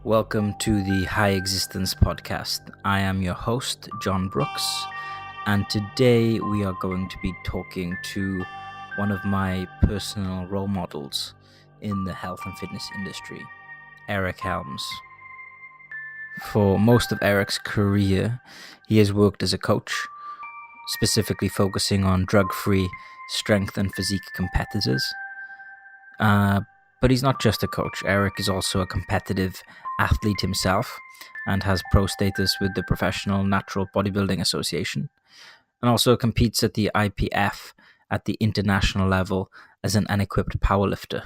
Welcome to the High Existence Podcast. I am your host, John Brooks, and today we are going to be talking to one of my personal role models in the health and fitness industry, Eric Helms. For most of Eric's career, he has worked as a coach, specifically focusing on drug-free strength and physique competitors. But he's not just a coach. Eric is also a competitive athlete himself and has pro status with the Professional Natural Bodybuilding Association, and also competes at the IPF at the international level as an unequipped powerlifter.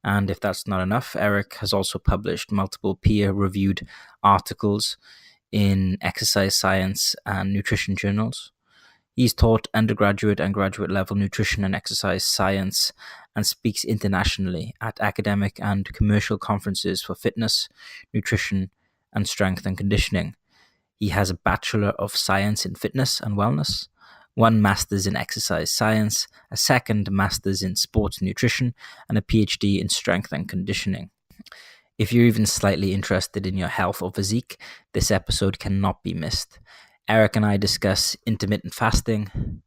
And if that's not enough, Eric has also published multiple peer-reviewed articles in exercise science and nutrition journals. He's taught undergraduate and graduate level nutrition and exercise science and speaks internationally at academic and commercial conferences for fitness, nutrition, and strength and conditioning. He has a Bachelor of Science in Fitness and Wellness, one Master's in Exercise Science, a second Master's in Sports Nutrition, and a PhD in Strength and Conditioning. If you're even slightly interested in your health or physique, this episode cannot be missed. Eric and I discuss intermittent fasting,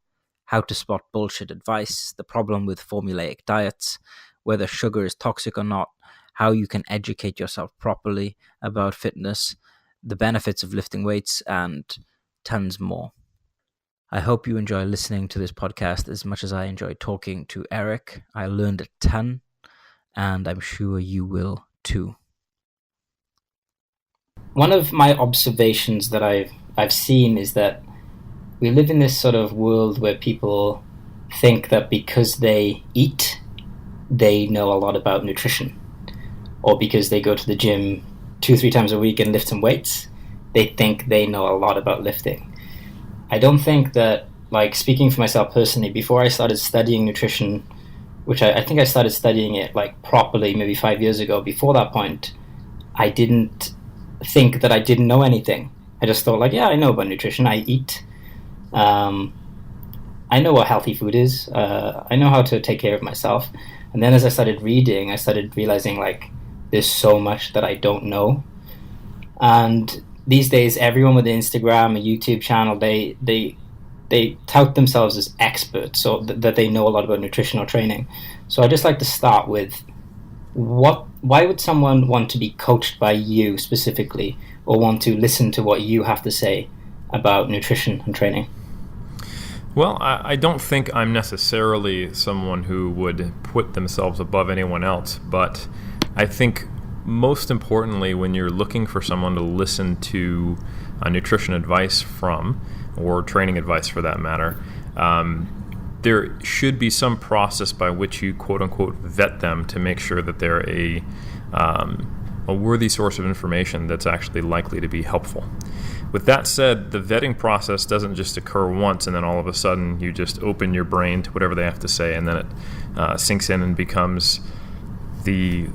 how to spot bullshit advice, the problem with formulaic diets, whether sugar is toxic or not, how you can educate yourself properly about fitness, the benefits of lifting weights, and tons more. I hope you enjoy listening to this podcast as much as I enjoy talking to Eric. I learned a ton, and I'm sure you will too. One of my observations that I've seen is that we live in this sort of world where people think that because they eat, they know a lot about nutrition, or because they go to the gym 2-3 times a week and lift some weights, they think they know a lot about lifting. I don't think that, speaking for myself personally, before I started studying nutrition, which I think I started studying it properly maybe 5 years ago, before that point, I didn't think that I didn't know anything. I just thought I know about nutrition. I eat. I know what healthy food is. I know how to take care of myself. And then as I started reading, I started realizing there's so much that I don't know. And these days, everyone with an Instagram, a YouTube channel, they tout themselves as experts, so that they know a lot about nutrition or training. So I just like to start with why would someone want to be coached by you specifically, or want to listen to what you have to say about nutrition and training? Well, I don't think I'm necessarily someone who would put themselves above anyone else, but I think most importantly, when you're looking for someone to listen to nutrition advice from, or training advice for that matter, there should be some process by which you quote-unquote vet them to make sure that they're a worthy source of information that's actually likely to be helpful. With that said, the vetting process doesn't just occur once and then all of a sudden you just open your brain to whatever they have to say, and then it sinks in and becomes the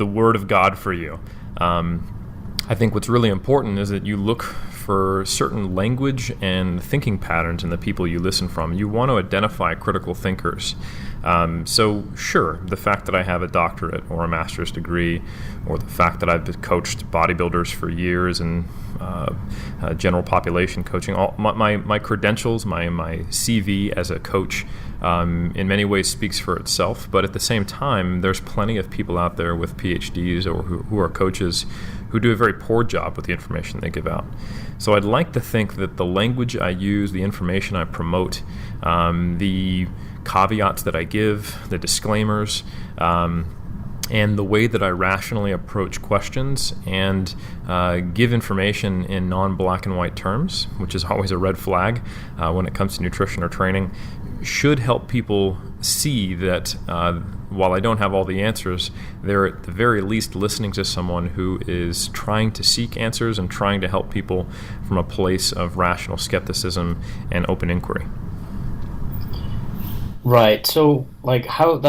word of God for you. I think what's really important is that you look for certain language and thinking patterns in the people you listen from. You want to identify critical thinkers. So sure, the fact that I have a doctorate or a master's degree, or the fact that I've coached bodybuilders for years and general population coaching, all my credentials, my CV as a coach in many ways speaks for itself. But at the same time, there's plenty of people out there with PhDs or who are coaches who do a very poor job with the information they give out. So I'd like to think that the language I use, the information I promote, the caveats that I give, the disclaimers, and the way that I rationally approach questions and give information in non-black and white terms, which is always a red flag when it comes to nutrition or training, should help people see that while I don't have all the answers, they're at the very least listening to someone who is trying to seek answers and trying to help people from a place of rational skepticism and open inquiry. Right. So, like, I would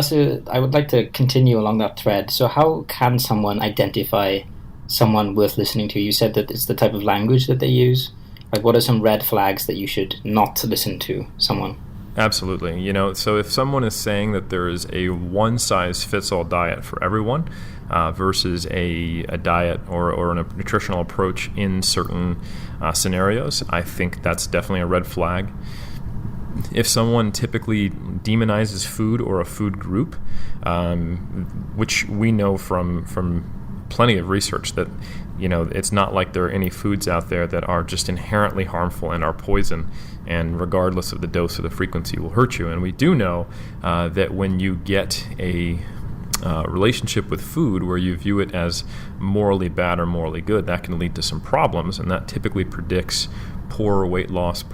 like to continue along that thread. So, how can someone identify someone worth listening to? You said that it's the type of language that they use. Like, what are some red flags that you should not listen to someone? Absolutely. So if someone is saying that there is a one-size-fits-all diet for everyone versus a diet or a nutritional approach in certain scenarios, I think that's definitely a red flag. If someone typically demonizes food or a food group, which we know from plenty of research that it's not like there are any foods out there that are just inherently harmful and are poison, and regardless of the dose or the frequency will hurt you. And we do know that when you get a relationship with food where you view it as morally bad or morally good, that can lead to some problems, and that typically predicts poor weight loss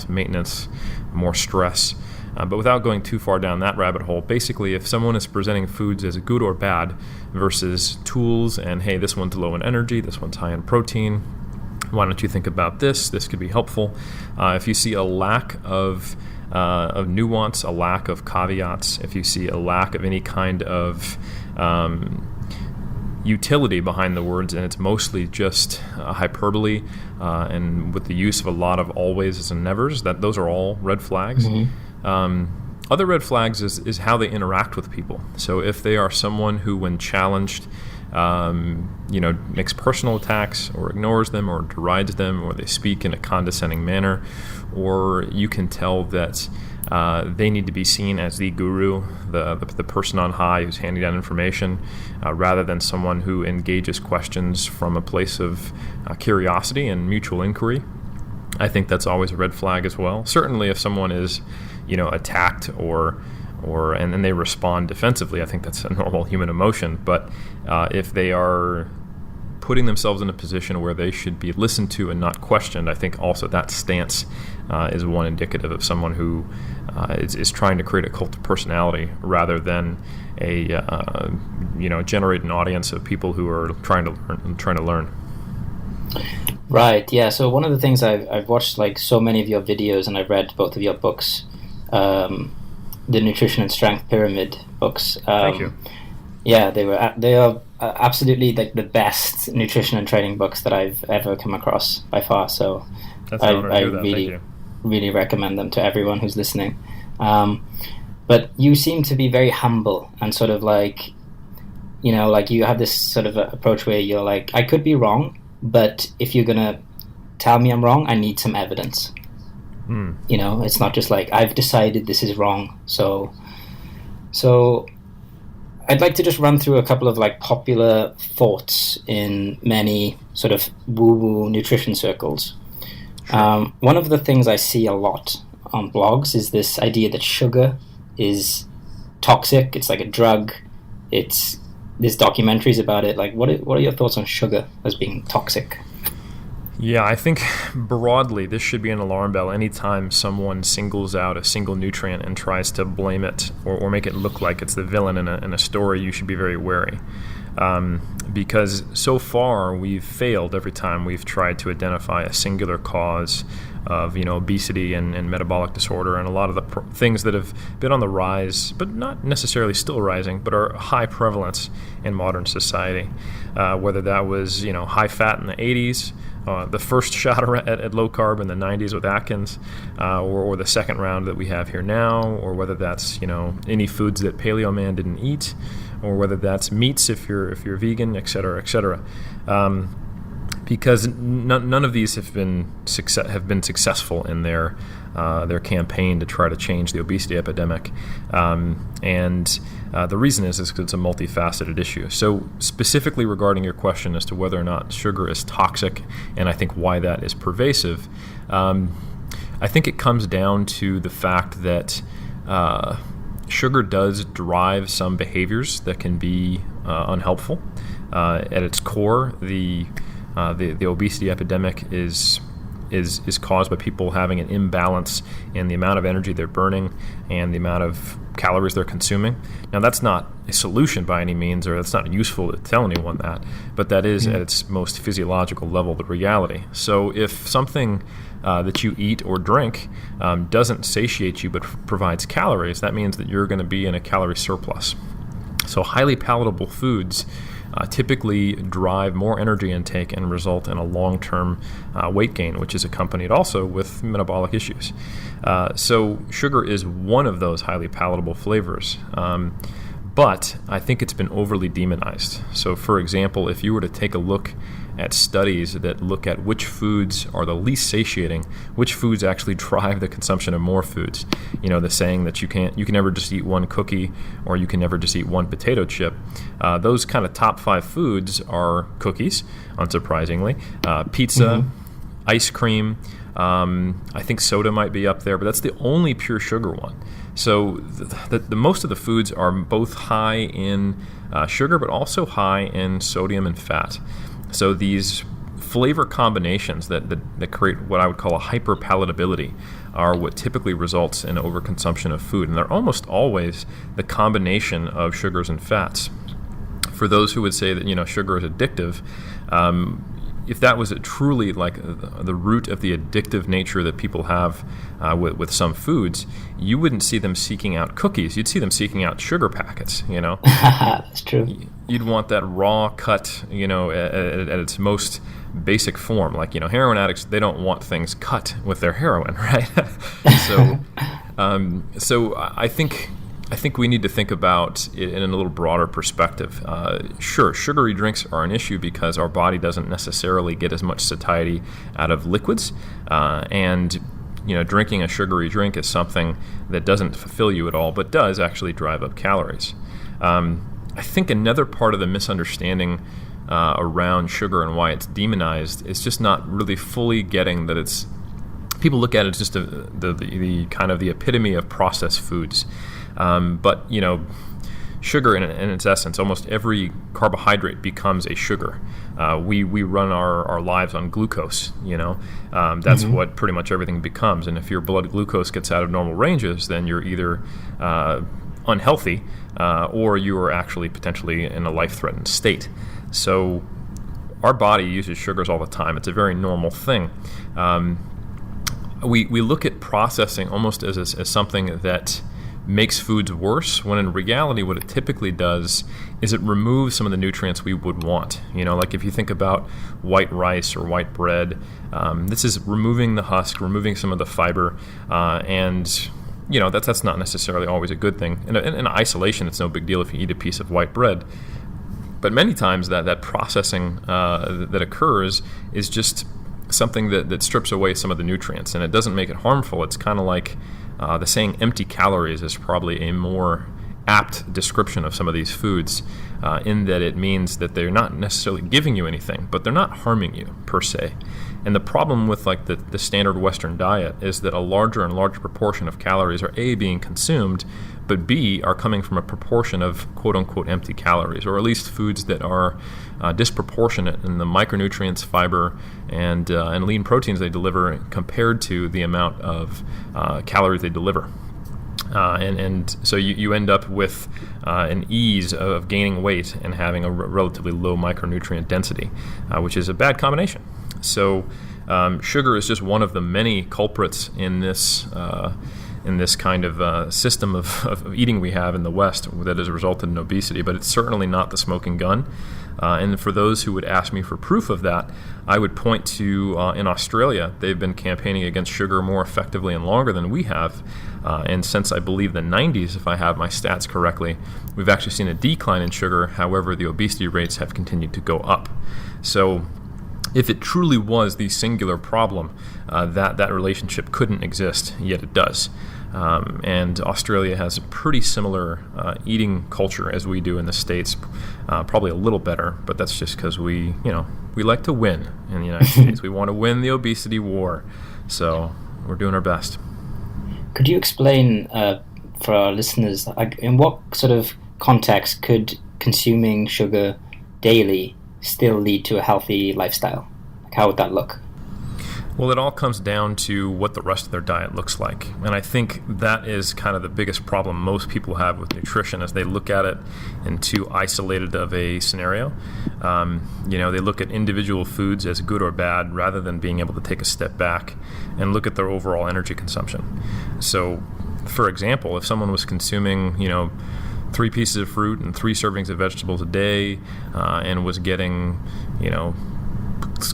maintenance, more stress. But without going too far down that rabbit hole, basically if someone is presenting foods as good or bad versus tools, and hey, this one's low in energy, this one's high in protein, why don't you think about this? This could be helpful. If you see a lack of nuance, a lack of caveats, if you see a lack of any kind of utility behind the words, and it's mostly just hyperbole and with the use of a lot of always and nevers, those are all red flags. Other red flags is how they interact with people. So if they are someone who, when challenged, makes personal attacks or ignores them or derides them, or they speak in a condescending manner, or you can tell that they need to be seen as the guru, the person on high who's handing down information, rather than someone who engages questions from a place of curiosity and mutual inquiry. I think that's always a red flag as well. Certainly if someone is, attacked and they respond defensively, I think that's a normal human emotion. But if they are putting themselves in a position where they should be listened to and not questioned, I think also that stance is one indicative of someone who is trying to create a cult of personality rather than generate an audience of people who are trying to learn. Right. Yeah. So one of the things I've watched like so many of your videos, and I've read both of your books, the Nutrition and Strength Pyramid books. Thank you. Yeah, they are absolutely like the best nutrition and training books that I've ever come across by far. So I really recommend them to everyone who's listening. But you seem to be very humble and sort of like, like you have this sort of approach where you're like, I could be wrong, but if you're gonna tell me I'm wrong, I need some evidence. It's not just like I've decided this is wrong. So I'd like to just run through a couple of like popular thoughts in many sort of woo-woo nutrition circles. Sure. One of the things I see a lot on blogs is this idea that sugar is toxic. It's like a drug. There's documentaries about it. Like, what are your thoughts on sugar as being toxic? Yeah, I think broadly this should be an alarm bell anytime someone singles out a single nutrient and tries to blame it or make it look like it's the villain in a story. You should be very wary. Because so far we've failed every time we've tried to identify a singular cause of obesity and metabolic disorder, and a lot of the things that have been on the rise, but not necessarily still rising, but are high prevalence in modern society. Whether that was high fat in the 80s, the first shot at low carb in the 90s with Atkins, or the second round that we have here now, or whether that's any foods that Paleo Man didn't eat, or whether that's meats if you're vegan, et cetera, et cetera. Because none of these have been successful in their campaign to try to change the obesity epidemic, and the reason is because it's a multifaceted issue. So specifically regarding your question as to whether or not sugar is toxic, and I think why that is pervasive, I think it comes down to the fact that sugar does drive some behaviors that can be unhelpful. At its core, the obesity epidemic is caused by people having an imbalance in the amount of energy they're burning and the amount of calories they're consuming. Now, that's not a solution by any means, or that's not useful to tell anyone that, but that is at its most physiological level the reality. So if something that you eat or drink doesn't satiate you but provides calories, that means that you're going to be in a calorie surplus. So highly palatable foods typically drive more energy intake and result in a long-term weight gain, which is accompanied also with metabolic issues. So sugar is one of those highly palatable flavors. But I think it's been overly demonized. So for example, if you were to take a look at studies that look at which foods are the least satiating, which foods actually drive the consumption of more foods, the saying that you can never just eat one cookie or you can never just eat one potato chip, those kind of top 5 foods are cookies, unsurprisingly, pizza, ice cream, I think soda might be up there, but that's the only pure sugar one. So the most of the foods are both high in sugar, but also high in sodium and fat. So these flavor combinations that create what I would call a hyperpalatability are what typically results in overconsumption of food. And they're almost always the combination of sugars and fats. For those who would say that sugar is addictive, if that was truly like the root of the addictive nature that people have with some foods, you wouldn't see them seeking out cookies. You'd see them seeking out sugar packets, That's true. You'd want that raw cut, at its most basic form. Like, heroin addicts, they don't want things cut with their heroin, right? So I think we need to think about it in a little broader perspective. Sure, sugary drinks are an issue because our body doesn't necessarily get as much satiety out of liquids, and drinking a sugary drink is something that doesn't fulfill you at all, but does actually drive up calories. I think another part of the misunderstanding around sugar and why it's demonized is just not really fully getting that it's. People look at it as just the kind of the epitome of processed foods. But sugar in its essence, almost every carbohydrate becomes a sugar. We run our lives on glucose, that's what pretty much everything becomes. And if your blood glucose gets out of normal ranges, then you're either unhealthy or you are actually potentially in a life-threatened state. So our body uses sugars all the time. It's a very normal thing. We look at processing almost as something that makes foods worse, when in reality what it typically does is it removes some of the nutrients we would want. Like if you think about white rice or white bread, this is removing the husk, removing some of the fiber, and that's not necessarily always a good thing. In isolation, it's no big deal if you eat a piece of white bread. But many times that processing that occurs is just something that strips away some of the nutrients, and it doesn't make it harmful. It's kind of like the saying empty calories is probably a more apt description of some of these foods, in that it means that they're not necessarily giving you anything, but they're not harming you per se. And the problem with like the standard Western diet is that a larger and larger proportion of calories are A, being consumed, but B, are coming from a proportion of quote-unquote empty calories, or at least foods that are disproportionate in the micronutrients, fiber, and lean proteins they deliver compared to the amount of calories they deliver. And so you end up with an ease of gaining weight and having a relatively low micronutrient density, which is a bad combination. So sugar is just one of the many culprits in this kind of system of eating we have in the West that has resulted in obesity, but it's certainly not the smoking gun. And for those who would ask me for proof of that, I would point to in Australia, they've been campaigning against sugar more effectively and longer than we have. And since I believe the 90s, if I have my stats correctly, we've actually seen a decline in sugar. However, the obesity rates have continued to go up. So if it truly was the singular problem, that relationship couldn't exist, yet it does. And Australia has a pretty similar eating culture as we do in the States, probably a little better, but that's just because we like to win in the United States. We want to win the obesity war, so we're doing our best. Could you explain for our listeners, in what sort of context could consuming sugar daily still lead to a healthy lifestyle? How would that look? Well, it all comes down to what the rest of their diet looks like. And I think that is kind of the biggest problem most people have with nutrition, as they look at it in too isolated of a scenario. They look at individual foods as good or bad rather than being able to take a step back and look at their overall energy consumption. So, for example, if someone was consuming, 3 pieces of fruit and 3 servings of vegetables a day, and was getting,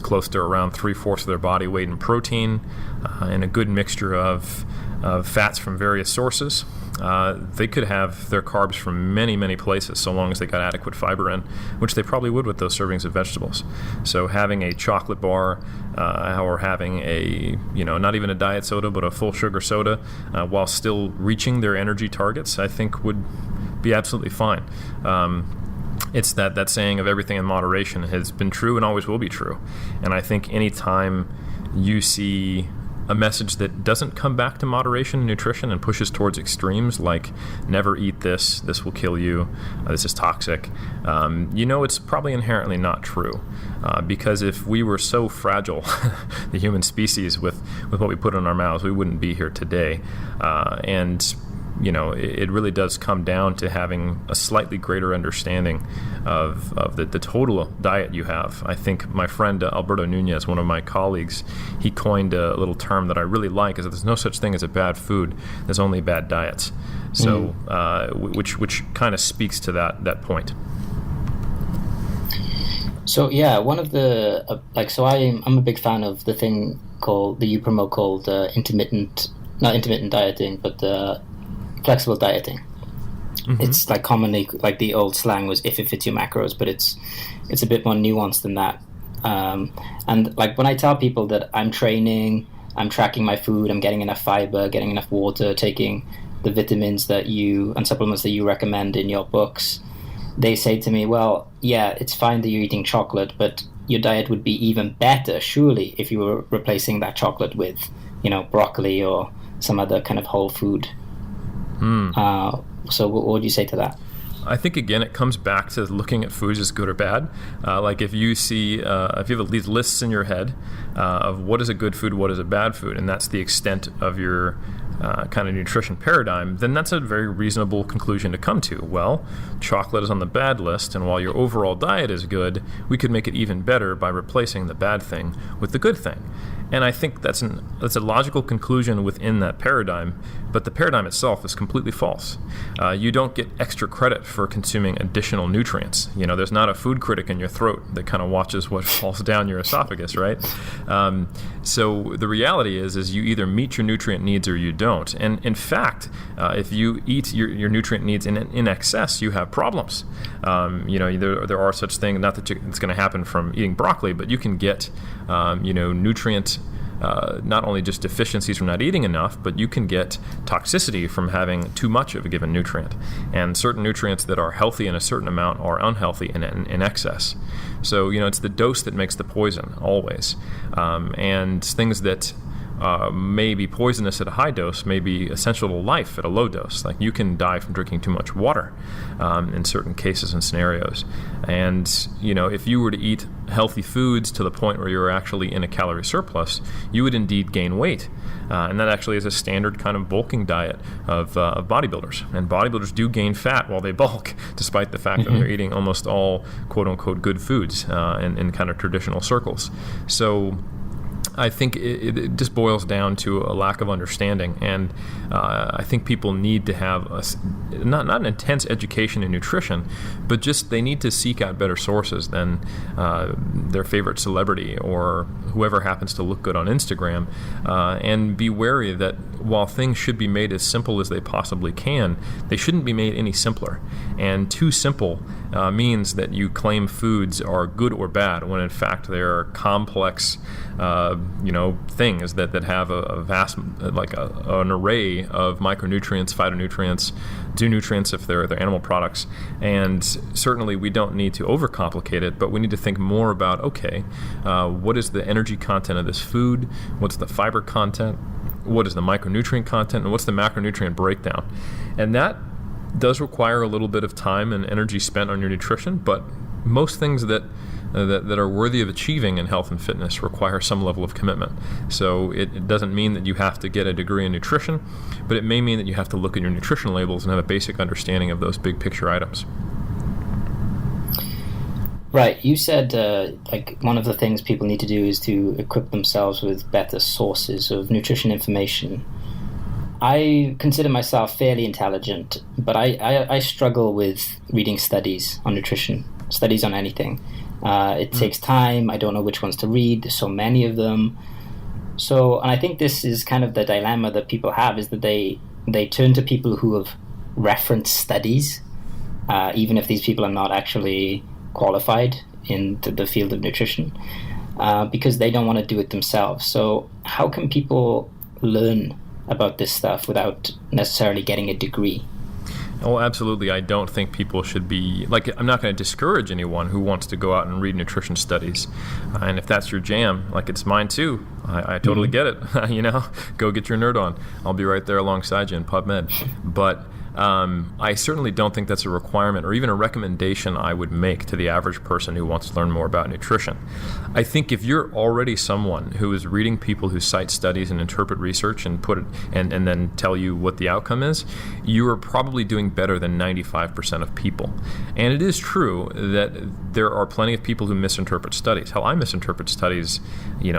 close to around 3/4 of their body weight in protein, and a good mixture of fats from various sources, they could have their carbs from many, many places, so long as they got adequate fiber in, which they probably would with those servings of vegetables. So having a chocolate bar, or having a, not even a diet soda, but a full sugar soda, while still reaching their energy targets, I think would be absolutely fine. It's that saying of everything in moderation has been true and always will be true. And I think anytime you see a message that doesn't come back to moderation in nutrition and pushes towards extremes like never eat this will kill you, this is toxic, it's probably inherently not true. Because if we were so fragile, the human species, with what we put in our mouths, we wouldn't be here today. It really does come down to having a slightly greater understanding of the total diet you have. I think my friend Alberto Nunez, one of my colleagues, he coined a little term that I really like, is that there's no such thing as a bad food, there's only bad diets. So, which kind of speaks to that point. So yeah, one of the I'm a big fan of the thing that you promote called not intermittent dieting, but flexible dieting. Mm-hmm. It's like commonly, like the old slang was if it fits your macros, but it's a bit more nuanced than that. And like when I tell people that I'm training, I'm tracking my food, I'm getting enough fiber, getting enough water, taking the vitamins and supplements that you recommend in your books, they say to me, well, yeah, it's fine that you're eating chocolate, but your diet would be even better, surely, if you were replacing that chocolate with, broccoli or some other kind of whole food. So what would you say to that? I think, again, it comes back to looking at foods as good or bad. Like if you see, if you have these lists in your head of what is a good food, what is a bad food, and that's the extent of your kind of nutrition paradigm, then that's a very reasonable conclusion to come to. Well, chocolate is on the bad list, and while your overall diet is good, we could make it even better by replacing the bad thing with the good thing. And I think that's a logical conclusion within that paradigm, but the paradigm itself is completely false. You don't get extra credit for consuming additional nutrients. There's not a food critic in your throat that kind of watches what falls down your esophagus, right? So the reality is you either meet your nutrient needs or you don't. And in fact, if you eat your nutrient needs in excess, you have problems. There are such things, not that it's going to happen from eating broccoli, but you can get, nutrient not only just deficiencies from not eating enough, but you can get toxicity from having too much of a given nutrient. And certain nutrients that are healthy in a certain amount are unhealthy in excess. So, it's the dose that makes the poison, always. And things that may be poisonous at a high dose may be essential to life at a low dose. Like you can die from drinking too much water in certain cases and scenarios. And, if you were to eat healthy foods to the point where you're actually in a calorie surplus, you would indeed gain weight. And that actually is a standard kind of bulking diet of bodybuilders. And bodybuilders do gain fat while they bulk, despite the fact that they're eating almost all quote-unquote good foods in kind of traditional circles. So I think it just boils down to a lack of understanding, and I think people need to have not an intense education in nutrition, but just they need to seek out better sources than their favorite celebrity or whoever happens to look good on Instagram, and be wary that while things should be made as simple as they possibly can, they shouldn't be made any simpler. And too simple means that you claim foods are good or bad, when in fact they are complex things that have a vast, an array of micronutrients, phytonutrients, zoonutrients if they're animal products. And certainly we don't need to overcomplicate it, but we need to think more about, what is the energy content of this food? What's the fiber content? What is the micronutrient content? And what's the macronutrient breakdown? And that does require a little bit of time and energy spent on your nutrition, but most things that that are worthy of achieving in health and fitness require some level of commitment. So it doesn't mean that you have to get a degree in nutrition, but it may mean that you have to look at your nutrition labels and have a basic understanding of those big picture items. Right. You said like one of the things people need to do is to equip themselves with better sources of nutrition information. I consider myself fairly intelligent, but I struggle with reading studies on nutrition, studies on anything. It takes time. I don't know which ones to read. There's so many of them. So, and I think this is kind of the dilemma that people have, is that they turn to people who have referenced studies, even if these people are not actually qualified in the field of nutrition, because they don't want to do it themselves. So how can people learn about this stuff without necessarily getting a degree? Oh, absolutely. I don't think people should be, like, I'm not going to discourage anyone who wants to go out and read nutrition studies. And if that's your jam, like it's mine too, I totally get it. Go get your nerd on. I'll be right there alongside you in PubMed. But I certainly don't think that's a requirement or even a recommendation I would make to the average person who wants to learn more about nutrition. I think if you're already someone who is reading people who cite studies and interpret research and put it and then tell you what the outcome is, you are probably doing better than 95% of people. And it is true that there are plenty of people who misinterpret studies. Hell, I misinterpret studies,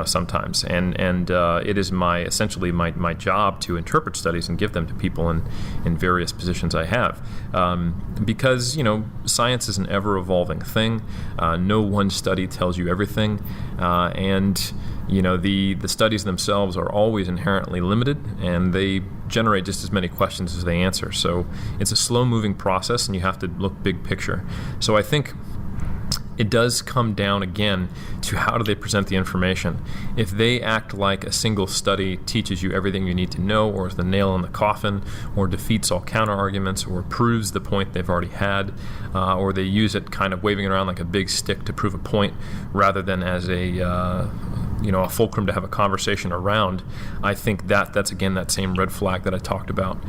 sometimes, and it is essentially my job to interpret studies and give them to people in various positions I have, because science is an ever-evolving thing. No one study tells you everything, and the studies themselves are always inherently limited, and they generate just as many questions as they answer. So it's a slow-moving process, and you have to look big picture. So I think it does come down again to how do they present the information. If they act like a single study teaches you everything you need to know, or is the nail in the coffin, or defeats all counter arguments, or proves the point they've already had, or they use it kind of waving it around like a big stick to prove a point rather than as a fulcrum to have a conversation around, I think that's again that same red flag that I talked about.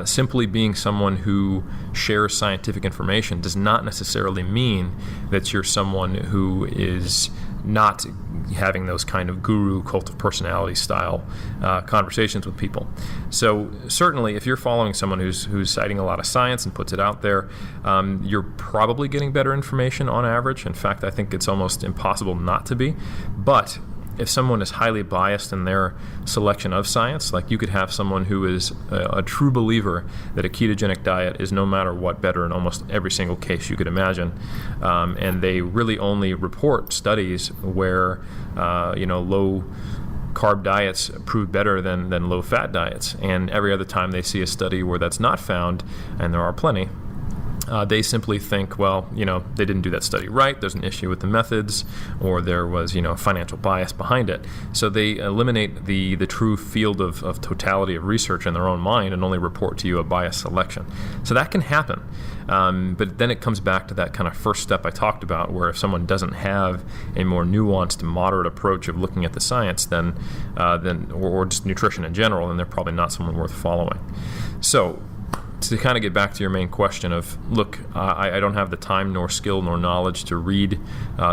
Simply being someone who shares scientific information does not necessarily mean that you're someone who is not having those kind of guru cult of personality style conversations with people. So certainly if you're following someone who's citing a lot of science and puts it out there, you're probably getting better information on average. In fact, I think it's almost impossible not to be. But if someone is highly biased in their selection of science, like you could have someone who is a true believer that a ketogenic diet is no matter what better in almost every single case you could imagine, and they really only report studies where low carb diets prove better than low fat diets, and every other time they see a study where that's not found, and there are plenty, they simply think, they didn't do that study right, there's an issue with the methods, or there was, financial bias behind it. So they eliminate the true field of totality of research in their own mind and only report to you a biased selection. So that can happen. But then it comes back to that kind of first step I talked about, where if someone doesn't have a more nuanced, moderate approach of looking at the science, or just nutrition in general, then they're probably not someone worth following. So to kind of get back to your main question of, look, I don't have the time nor skill nor knowledge to read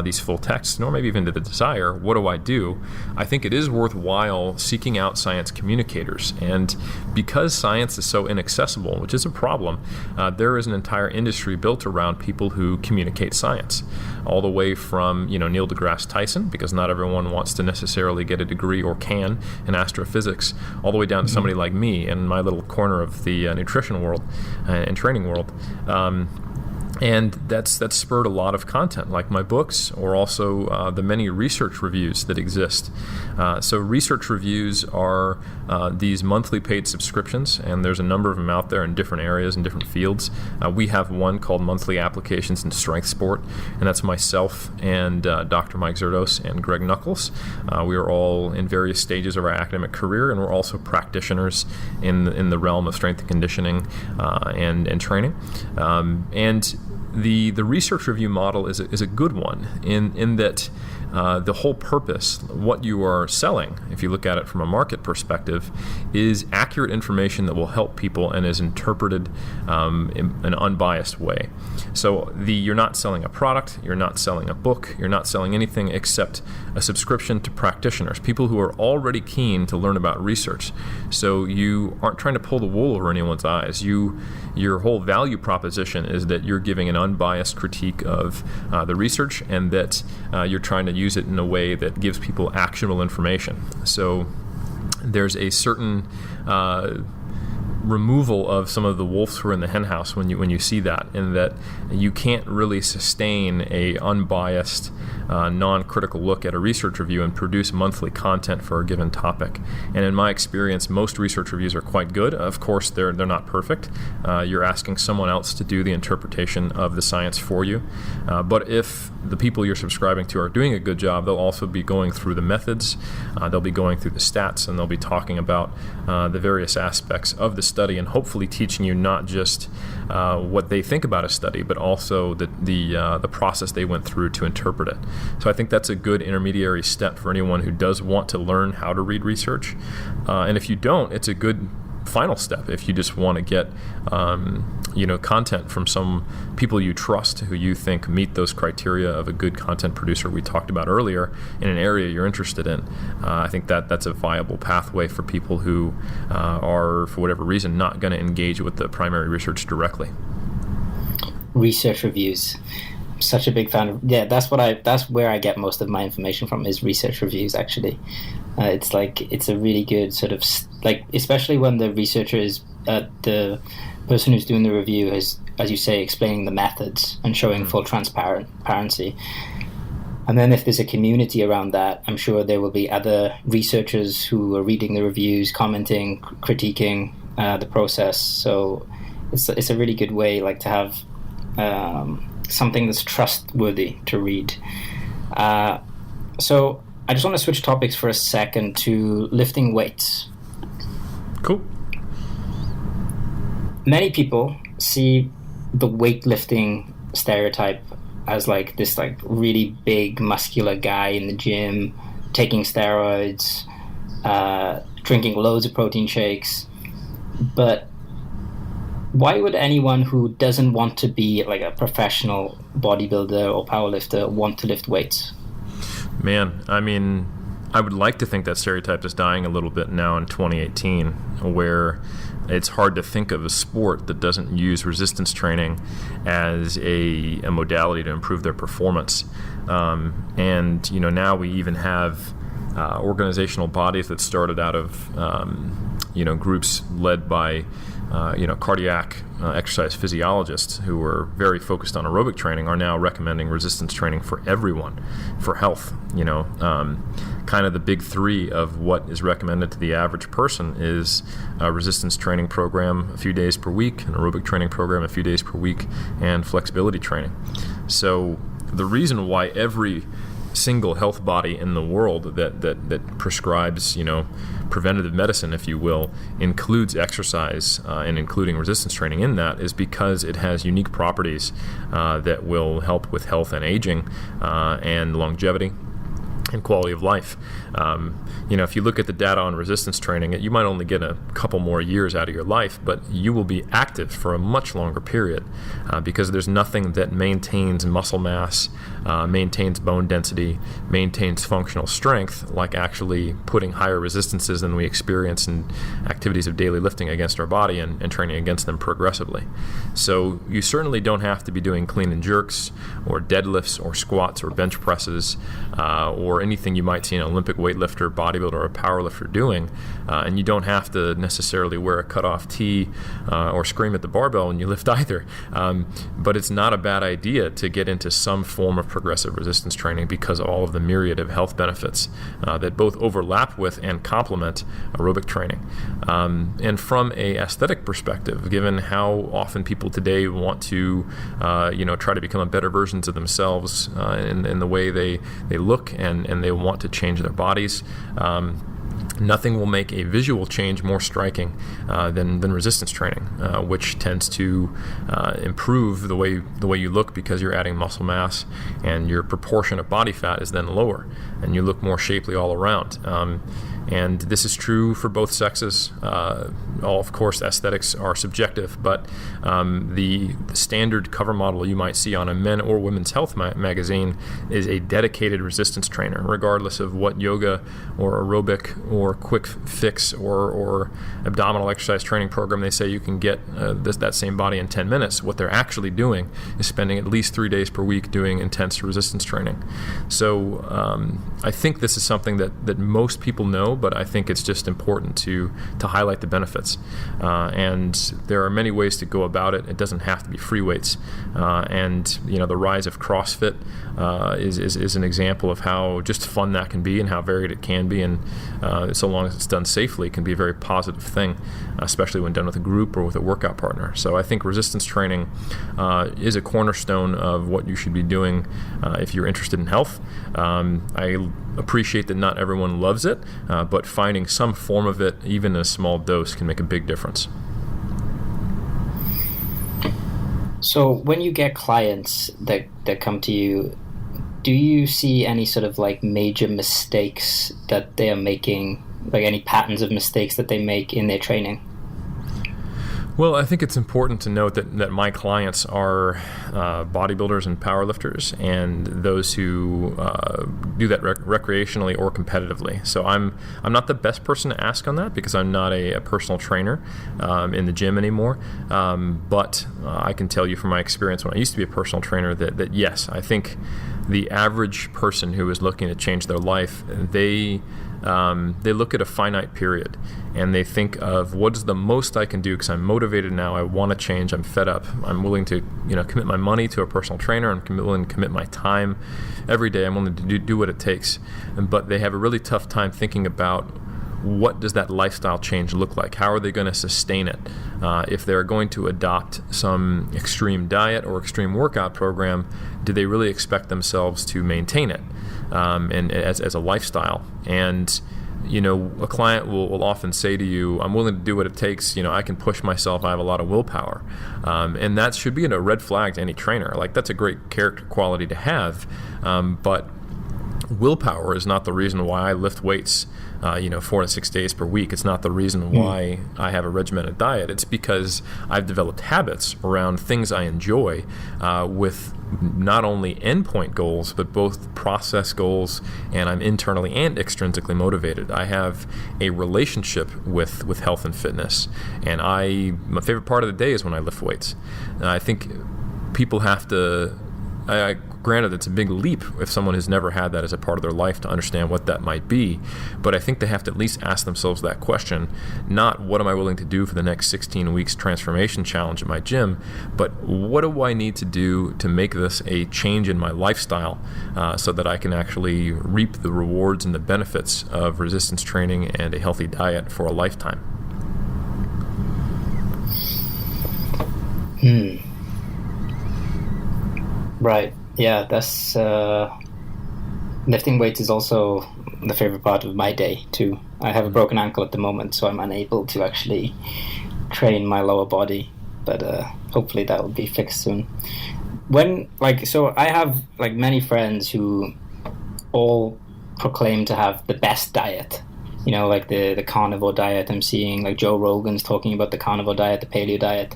these full texts, nor maybe even to the desire, what do? I think it is worthwhile seeking out science communicators. And because science is so inaccessible, which is a problem, there is an entire industry built around people who communicate science, all the way from Neil deGrasse Tyson, because not everyone wants to necessarily get a degree or can in astrophysics, all the way down to somebody like me in my little corner of the nutrition world and training world. And that's spurred a lot of content, like my books, or also the many research reviews that exist. So research reviews are these monthly paid subscriptions, and there's a number of them out there in different areas and different fields. We have one called Monthly Applications in Strength Sport, and that's myself and Dr. Mike Zerdos and Greg Knuckles. We are all in various stages of our academic career, and we're also practitioners in the realm of strength and conditioning and training. And the research review model is a good one in that the whole purpose, what you are selling, if you look at it from a market perspective, is accurate information that will help people and is interpreted in an unbiased way. So you're not selling a product, you're not selling a book, you're not selling anything except a subscription to practitioners, people who are already keen to learn about research. So you aren't trying to pull the wool over anyone's eyes. Your whole value proposition is that you're giving an unbiased critique of the research, and that you're trying to use it in a way that gives people actionable information. So there's a certain removal of some of the wolves who are in the henhouse when you see that, in that you can't really sustain a unbiased, non-critical look at a research review and produce monthly content for a given topic. And in my experience, most research reviews are quite good. Of course, they're not perfect. You're asking someone else to do the interpretation of the science for you. But if the people you're subscribing to are doing a good job, they'll also be going through the methods, they'll be going through the stats, and they'll be talking about the various aspects of the study, and hopefully teaching you not just what they think about a study, but also the process they went through to interpret it. So I think that's a good intermediary step for anyone who does want to learn how to read research. And if you don't, it's a good final step if you just want to get content from some people you trust who you think meet those criteria of a good content producer we talked about earlier in an area you're interested in. I think that's a viable pathway for people who are, for whatever reason, not going to engage with the primary research directly. Research reviews. I'm such a big fan of. Yeah, that's where I get most of my information from, is research reviews. Actually, it's a really good sort of especially when the researcher is the person who's doing the review is, as you say, explaining the methods and showing full transparency. And then if there's a community around that, I'm sure there will be other researchers who are reading the reviews, commenting, critiquing the process. So it's a really good way, to have something that's trustworthy to read. So I just want to switch topics for a second to lifting weights. Cool. Many people see the weightlifting stereotype as this really big muscular guy in the gym taking steroids, drinking loads of protein shakes. But why would anyone who doesn't want to be a professional bodybuilder or powerlifter want to lift weights? Man, I mean, I would like to think that stereotype is dying a little bit now in 2018, where it's hard to think of a sport that doesn't use resistance training as a modality to improve their performance. And now we even have organizational bodies that started out of groups led by cardiac exercise physiologists who were very focused on aerobic training, are now recommending resistance training for everyone, for health. Kind of the big three of what is recommended to the average person is a resistance training program a few days per week, an aerobic training program a few days per week, and flexibility training. So the reason why every single health body in the world that prescribes, preventative medicine, if you will, includes exercise and including resistance training in that, is because it has unique properties that will help with health and aging and longevity and quality of life. If you look at the data on resistance training, you might only get a couple more years out of your life, but you will be active for a much longer period because there's nothing that maintains muscle mass, maintains bone density, maintains functional strength like actually putting higher resistances than we experience in activities of daily lifting against our body and training against them progressively. So you certainly don't have to be doing clean and jerks or deadlifts or squats or bench presses or anything you might see an Olympic weightlifter, bodybuilder, or a powerlifter doing, and you don't have to necessarily wear a cutoff tee or scream at the barbell when you lift either. But it's not a bad idea to get into some form of progressive resistance training because of all of the myriad of health benefits that both overlap with and complement aerobic training. And from a aesthetic perspective, given how often people today want to try to become better versions of themselves in the way they look and they want to change their bodies, Nothing will make a visual change more striking than resistance training, which tends to improve the way you look, because you're adding muscle mass and your proportion of body fat is then lower, and you look more shapely all around. And this is true for both sexes. Of course, aesthetics are subjective, but the standard cover model you might see on a men or women's health magazine is a dedicated resistance trainer, regardless of what yoga or aerobic or quick fix or abdominal exercise training program they say you can get that same body in 10 minutes. What they're actually doing is spending at least 3 days per week doing intense resistance training. So I think this is something that most people know, but I think it's just important to highlight the benefits. And there are many ways to go about it. It doesn't have to be free weights. And the rise of CrossFit is an example of how just fun that can be and how varied it can be. And so long as it's done safely, it can be a very positive thing, especially when done with a group or with a workout partner. So I think resistance training is a cornerstone of what you should be doing if you're interested in health. I appreciate that not everyone loves it, but finding some form of it, even in a small dose, can make a big difference. So when you get clients that come to you, do you see any sort of like major mistakes that they are making, like any patterns of mistakes that they make in their training? Well, I think it's important to note that my clients are bodybuilders and powerlifters, and those who do that recreationally or competitively. So I'm not the best person to ask on that, because I'm not a personal trainer in the gym anymore. But I can tell you from my experience when I used to be a personal trainer that yes, I think the average person who is looking to change their life, they look at a finite period and they think of what's the most I can do, because I'm motivated now, I want to change, I'm fed up, I'm willing to commit my money to a personal trainer, I'm willing to commit my time every day, I'm willing to do what it takes. But they have a really tough time thinking about what does that lifestyle change look like? How are they going to sustain it? If they're going to adopt some extreme diet or extreme workout program, do they really expect themselves to maintain it and as a lifestyle? And a client will often say to you, I'm willing to do what it takes, I can push myself, I have a lot of willpower. And that should be a red flag to any trainer. Like, that's a great character quality to have, but willpower is not the reason why I lift weights 4 to 6 days per week. It's not the reason why I have a regimented diet. It's because I've developed habits around things I enjoy with not only endpoint goals, but both process goals, and I'm internally and extrinsically motivated. I have a relationship with health and fitness, and my favorite part of the day is when I lift weights. And I think people have to, granted, it's a big leap if someone has never had that as a part of their life to understand what that might be, but I think they have to at least ask themselves that question, not what am I willing to do for the next 16 weeks transformation challenge at my gym, but what do I need to do to make this a change in my lifestyle so that I can actually reap the rewards and the benefits of resistance training and a healthy diet for a lifetime. Right. Yeah, that's lifting weights is also the favorite part of my day too. I have a broken ankle at the moment, so I'm unable to actually train my lower body, but hopefully that will be fixed soon. So I have many friends who all proclaim to have the best diet, the carnivore diet. I'm seeing Joe Rogan's talking about the carnivore diet, the paleo diet.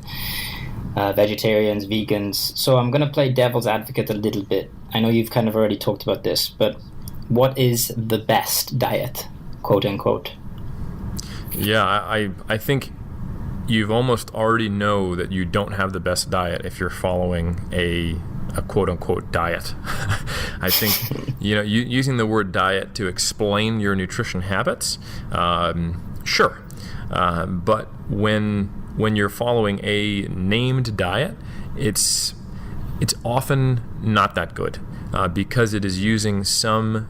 Vegetarians, vegans. So I'm going to play devil's advocate a little bit. I know you've kind of already talked about this, but what is the best diet, quote unquote? Yeah, I think you've almost already know that you don't have the best diet if you're following a quote unquote diet. I think using the word diet to explain your nutrition habits, sure, but when you're following a named diet, it's often not that good because it is using some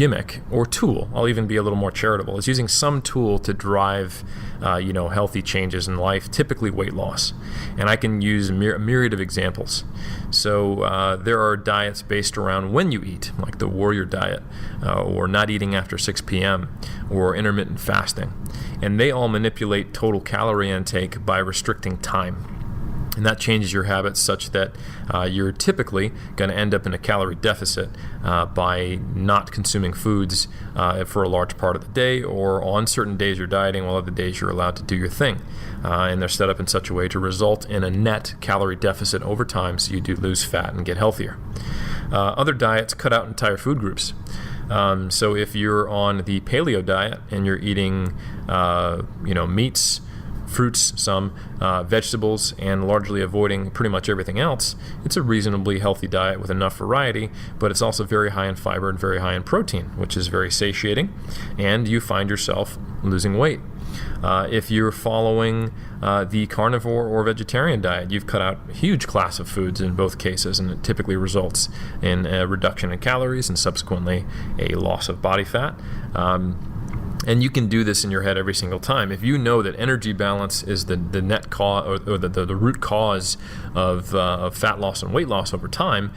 gimmick or tool, I'll even be a little more charitable, is using some tool to drive healthy changes in life, typically weight loss. And I can use a myriad of examples. So there are diets based around when you eat, like the warrior diet, or not eating after 6 p.m., or intermittent fasting. And they all manipulate total calorie intake by restricting time. And that changes your habits such that you're typically going to end up in a calorie deficit by not consuming foods for a large part of the day, or on certain days you're dieting while other days you're allowed to do your thing. And they're set up in such a way to result in a net calorie deficit over time, so you do lose fat and get healthier. Other diets cut out entire food groups. So if you're on the paleo diet and you're eating meats, fruits, some vegetables, and largely avoiding pretty much everything else, it's a reasonably healthy diet with enough variety, but it's also very high in fiber and very high in protein, which is very satiating, and you find yourself losing weight. If you're following the carnivore or vegetarian diet, you've cut out a huge class of foods in both cases, and it typically results in a reduction in calories and subsequently a loss of body fat. And you can do this in your head every single time. If you know that energy balance is the net cause, or the root cause of fat loss and weight loss over time,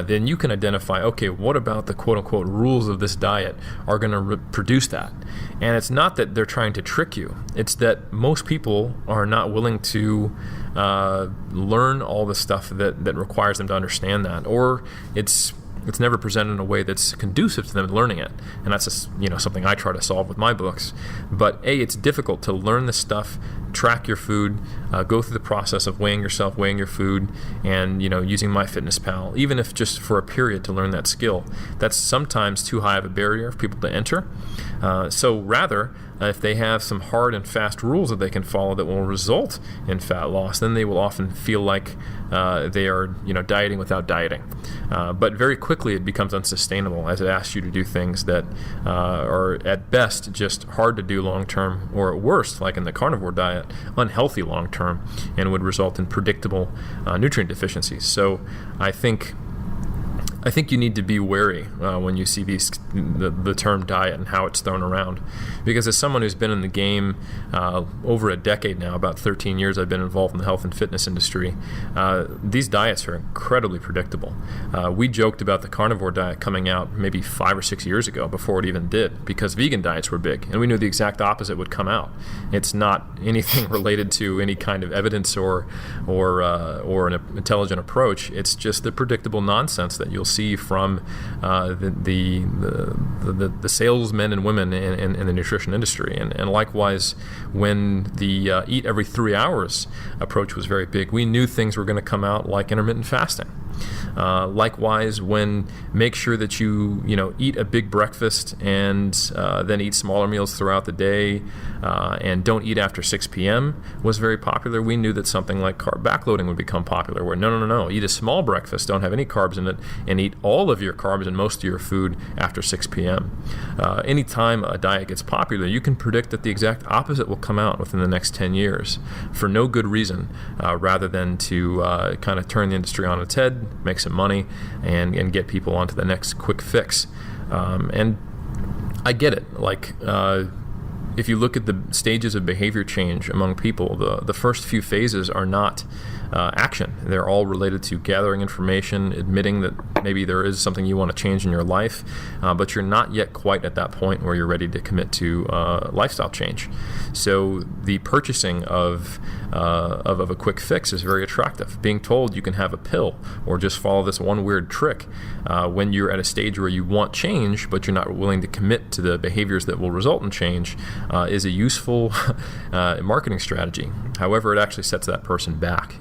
then you can identify, okay, what about the quote-unquote rules of this diet are going to produce that? And it's not that they're trying to trick you. It's that most people are not willing to learn all the stuff that requires them to understand that, or it's never presented in a way that's conducive to them learning it. And that's just, something I try to solve with my books. But it's difficult to learn this stuff, track your food, go through the process of weighing yourself, weighing your food, and using MyFitnessPal, even if just for a period to learn that skill. That's sometimes too high of a barrier for people to enter. So rather, if they have some hard and fast rules that they can follow that will result in fat loss, then they will often feel like they are dieting without dieting. But very quickly it becomes unsustainable as it asks you to do things that are at best just hard to do long term, or at worst, like in the carnivore diet, unhealthy long term, and would result in predictable nutrient deficiencies. So I think you need to be wary when you see the term diet and how it's thrown around. Because as someone who's been in the game over a decade now, about 13 years I've been involved in the health and fitness industry, these diets are incredibly predictable. We joked about the carnivore diet coming out maybe 5 or 6 years ago before it even did, because vegan diets were big, and we knew the exact opposite would come out. It's not anything related to any kind of evidence or an intelligent approach. It's just the predictable nonsense that you'll see from the salesmen and women in the nutrition industry. And likewise, when the eat every 3 hours approach was very big, we knew things were going to come out like intermittent fasting. Likewise, when make sure that you eat a big breakfast and then eat smaller meals throughout the day, and don't eat after 6 p.m. was very popular. We knew that something like carb backloading would become popular, where no, eat a small breakfast, don't have any carbs in it, and eat all of your carbs and most of your food after 6 p.m. Anytime a diet gets popular, you can predict that the exact opposite will come out within the next 10 years for no good reason, rather than to kind of turn the industry on its head, make some money, and get people onto the next quick fix. And I get it. If you look at the stages of behavior change among people, the first few phases are not action. They're all related to gathering information, admitting that maybe there is something you want to change in your life, but you're not yet quite at that point where you're ready to commit to lifestyle change. So the purchasing of a quick fix is very attractive. Being told you can have a pill or just follow this one weird trick when you're at a stage where you want change, but you're not willing to commit to the behaviors that will result in change, is a useful marketing strategy. However, it actually sets that person back.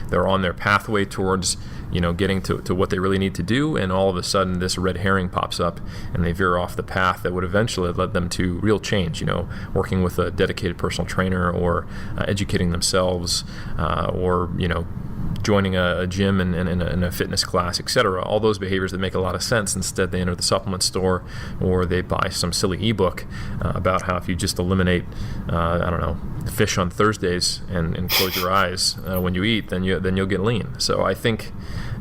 They're on their pathway towards getting to what they really need to do, and all of a sudden this red herring pops up and they veer off the path that would eventually lead them to real change, working with a dedicated personal trainer, or educating themselves, or joining a gym and a fitness class, etc. All those behaviors that make a lot of sense. Instead, they enter the supplement or they buy some silly ebook about how if you just eliminate, fish on Thursdays and close your eyes when you eat, then you'll get lean. So I think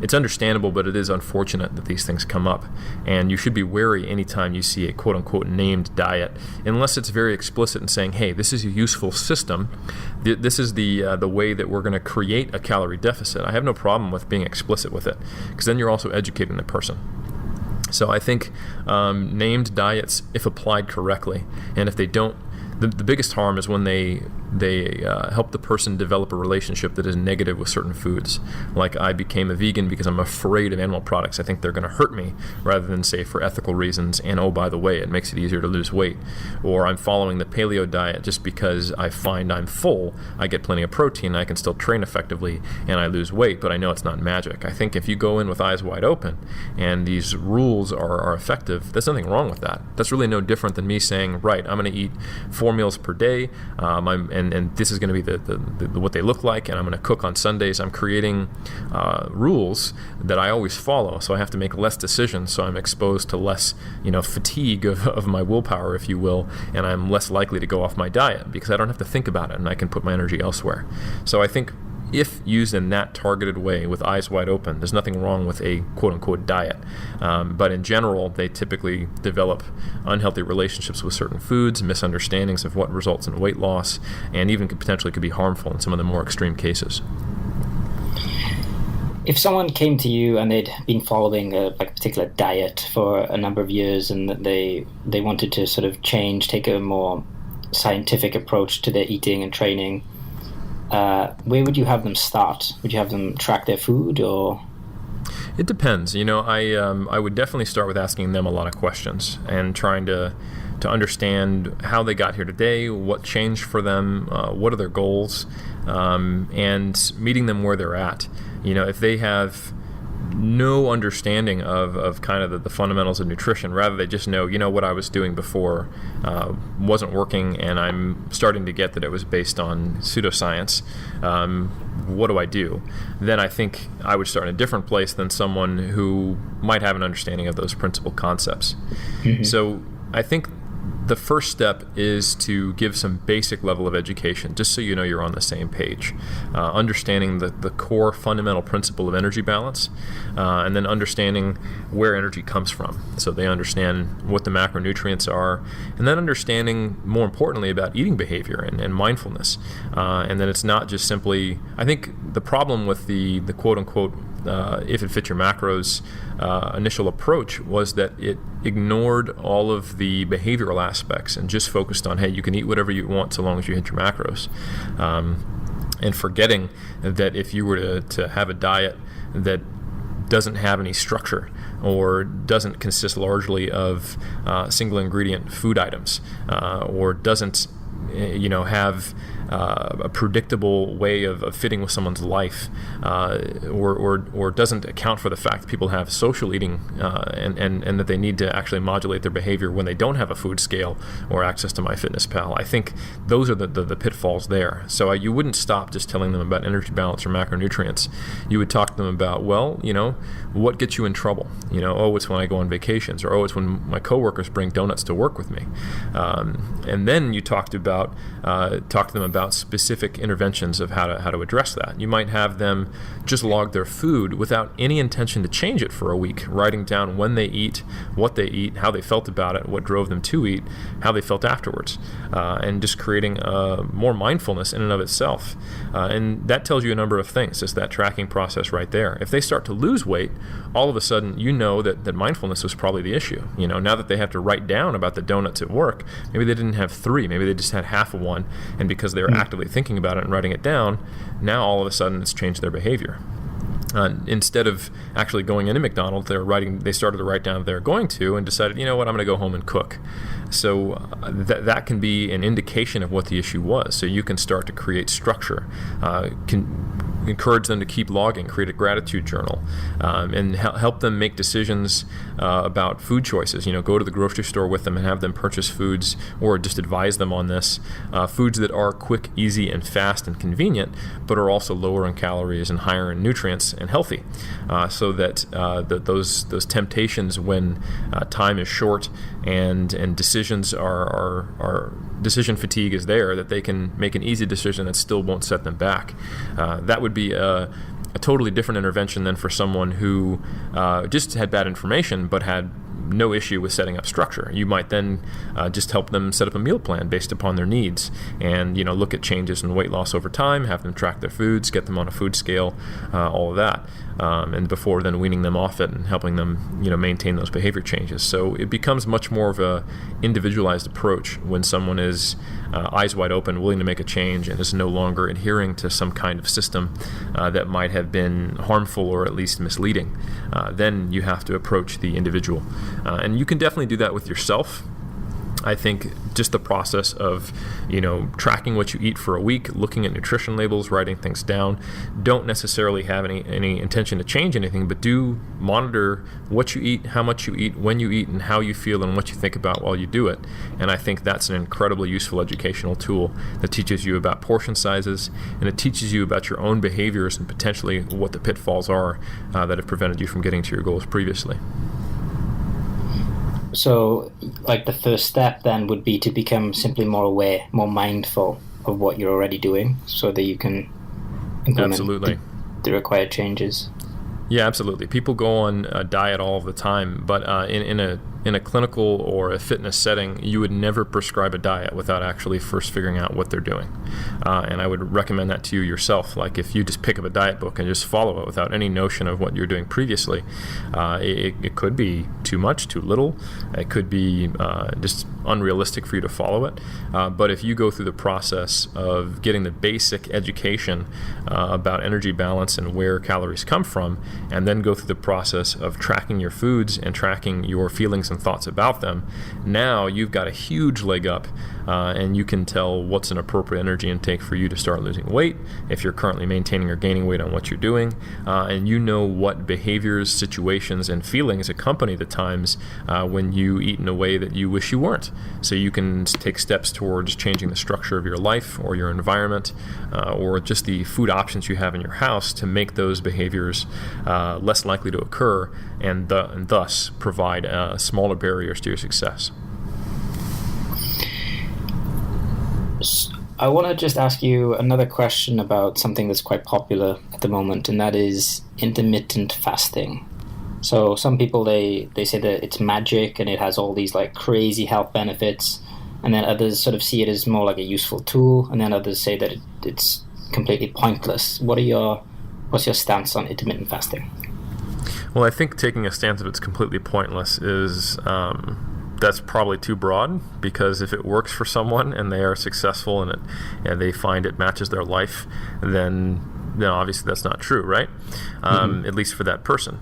it's understandable, but it is unfortunate that these things come up, and you should be wary anytime you see a quote-unquote named diet, unless it's very explicit in saying, hey, this is a useful system. This is the way that we're going to create a calorie deficit. I have no problem with being explicit with it, because then you're also educating the person. So I think named diets, if applied correctly, and if they don't, the biggest harm is when they help the person develop a relationship that is negative with certain foods. Like, I became a vegan because I'm afraid of animal products. I think they're going to hurt me, rather than say for ethical reasons, and oh, by the way, it makes it easier to lose weight. Or I'm following the paleo diet just because I find I'm full, I get plenty of protein, I can still train effectively, and I lose weight, but I know it's not magic. I think if you go in with eyes wide open and these rules are effective, there's nothing wrong with that. That's really no different than me saying, right, I'm going to eat 4 meals per day, and this is going to be the what they look like, and I'm going to cook on Sundays. I'm creating rules that I always follow, so I have to make less decisions, so I'm exposed to less fatigue of my willpower, if you will, and I'm less likely to go off my diet because I don't have to think about it, and I can put my energy elsewhere. So I think if used in that targeted way with eyes wide open, there's nothing wrong with a quote-unquote diet. But in general, they typically develop unhealthy relationships with certain foods, misunderstandings of what results in weight loss, and even potentially could be harmful in some of the more extreme cases. If someone came to you and they'd been following a particular diet for a number of years, and that they wanted to sort of take a more scientific approach to their eating and training, where would you have them start? Would you have them track their food, or? It depends. I would definitely start with asking them a lot of questions and trying to understand how they got here today, what changed for them, what are their goals, and meeting them where they're at. If they have no understanding of kind of the fundamentals of nutrition, rather they just know, what I was doing before wasn't working, and I'm starting to get that it was based on pseudoscience. What do I do? Then I think I would start in a different place than someone who might have an understanding of those principal concepts. Mm-hmm. So I think the first step is to give some basic level of education, just so you know you're on the same page. Understanding the core fundamental principle of energy balance, and then understanding where energy comes from. So they understand what the macronutrients are, and then understanding, more importantly, about eating behavior and mindfulness. And then it's not just simply, I think the problem with the quote-unquote if it fits your macros initial approach was that it ignored all of the behavioral aspects and just focused on, hey, you can eat whatever you want so long as you hit your macros, and forgetting that if you were to have a diet that doesn't have any structure or doesn't consist largely of single ingredient food items, or doesn't have a predictable way of fitting with someone's life, or doesn't account for the fact that people have social eating, and that they need to actually modulate their behavior when they don't have a food scale or access to MyFitnessPal. I think those are the pitfalls there. So you wouldn't stop just telling them about energy balance or macronutrients. You would talk to them about, what gets you in trouble? It's when I go on vacations, or it's when my coworkers bring donuts to work with me. And then you talk to them about specific interventions of how to address that. You might have them just log their food without any intention to change it for a week, writing down when they eat, what they eat, how they felt about it, what drove them to eat, how they felt afterwards, and just creating more mindfulness in and of itself. And that tells you a number of things. It's that tracking process right there. If they start to lose weight, all of a sudden that mindfulness was probably the issue. Now that they have to write down about the donuts at work, maybe they didn't have 3, maybe they just had half of one, and because they're actively thinking about it and writing it down, now all of a sudden it's changed their behavior. Instead of actually going into McDonald's, they started to write down that they're going to, and decided, I'm going to go home and cook. So that can be an indication of what the issue was. So you can start to create structure, encourage them to keep logging, create a gratitude journal, and help them make decisions about food choices. Go to the grocery store with them and have them purchase foods, or just advise them on this, foods that are quick, easy, and fast and convenient, but are also lower in calories and higher in nutrients and healthy, so that those temptations when time is short and decisions are decision fatigue is there, that they can make an easy decision that still won't set them back. That would be a totally different intervention than for someone who just had bad information but had no issue with setting up structure. You might then just help them set up a meal plan based upon their needs, and look at changes in weight loss over time, have them track their foods, get them on a food scale, all of that, and before then weaning them off it and helping them maintain those behavior changes. So it becomes much more of a individualized approach when someone is eyes wide open, willing to make a change, and is no longer adhering to some kind of system that might have been harmful or at least misleading. Then you have to approach the individual. And you can definitely do that with yourself. I think just the process of, tracking what you eat for a week, looking at nutrition labels, writing things down, don't necessarily have any intention to change anything, but do monitor what you eat, how much you eat, when you eat, and how you feel and what you think about while you do it. And I think that's an incredibly useful educational tool that teaches you about portion sizes, and it teaches you about your own behaviors and potentially what the pitfalls are that have prevented you from getting to your goals previously. So, the first step then would be to become simply more aware, more mindful of what you're already doing, so that you can implement the required changes. Yeah, absolutely. People go on a diet all the time, but in a clinical or a fitness setting, you would never prescribe a diet without actually first figuring out what they're doing. And I would recommend that to you yourself. Like if you just pick up a diet book and just follow it without any notion of what you're doing previously, it could be too much, too little. It could be just unrealistic for you to follow it. But if you go through the process of getting the basic education about energy balance and where calories come from, and then go through the process of tracking your foods and tracking your feelings and thoughts about them, now you've got a huge leg up, and you can tell what's an appropriate energy intake for you to start losing weight, if you're currently maintaining or gaining weight on what you're doing, and you know what behaviors, situations, and feelings accompany the times when you eat in a way that you wish you weren't. So you can take steps towards changing the structure of your life or your environment, or just the food options you have in your house to make those behaviors less likely to occur, and thus provide smaller barriers to your success. I want to just ask you another question about something that's quite popular at the moment, and that is intermittent fasting. So some people, they say that it's magic and it has all these crazy health benefits, and then others sort of see it as more like a useful tool, and then others say that it's completely pointless. What's your stance on intermittent fasting? Well, I think taking a stance of it's completely pointless is that's probably too broad, because if it works for someone and they are successful in it and they find it matches their life, then obviously that's not true, right? At least for that person.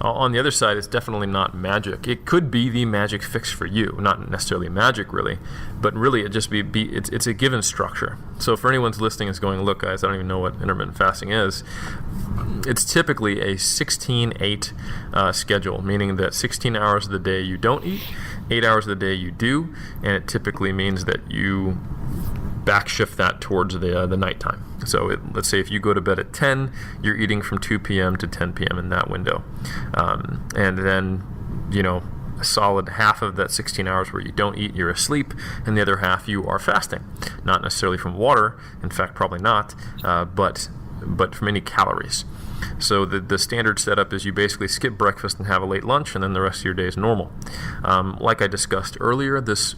On the other side, it's definitely not magic. It could be the magic fix for you, not necessarily magic really, but really it just it's a given structure. So for anyone's listening is going, look guys, I don't even know what intermittent fasting is. It's typically a 16-8 schedule, meaning that 16 hours of the day you don't eat, 8 hours of the day you do, and it typically means that you backshift that towards the nighttime. So let's say if you go to bed at 10, you're eating from 2 p.m. to 10 p.m. in that window. And then, a solid half of that 16 hours where you don't eat, you're asleep, and the other half you are fasting. Not necessarily from water, in fact probably not, but from any calories. So the standard setup is you basically skip breakfast and have a late lunch, and then the rest of your day is normal. Like I discussed earlier, this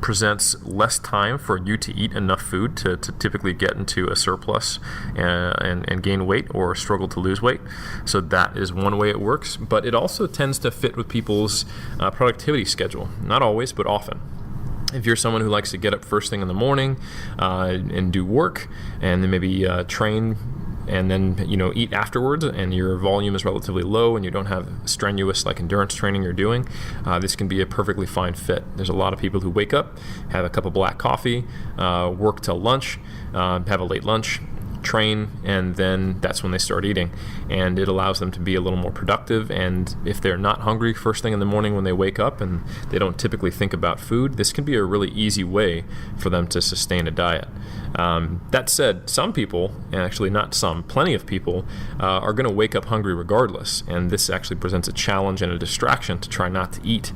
presents less time for you to eat enough food to typically get into a surplus and gain weight or struggle to lose weight. So that is one way it works, but it also tends to fit with people's productivity schedule. Not always, but often. If you're someone who likes to get up first thing in the morning and do work, and then maybe train and then eat afterwards, and your volume is relatively low and you don't have strenuous endurance training you're doing, this can be a perfectly fine fit. There's a lot of people who wake up, have a cup of black coffee, work till lunch, have a late lunch, train, and then that's when they start eating, and it allows them to be a little more productive. And if they're not hungry first thing in the morning when they wake up and they don't typically think about food, this can be a really easy way for them to sustain a diet. That said, some people, and actually not some, plenty of people are going to wake up hungry regardless, and this actually presents a challenge and a distraction to try not to eat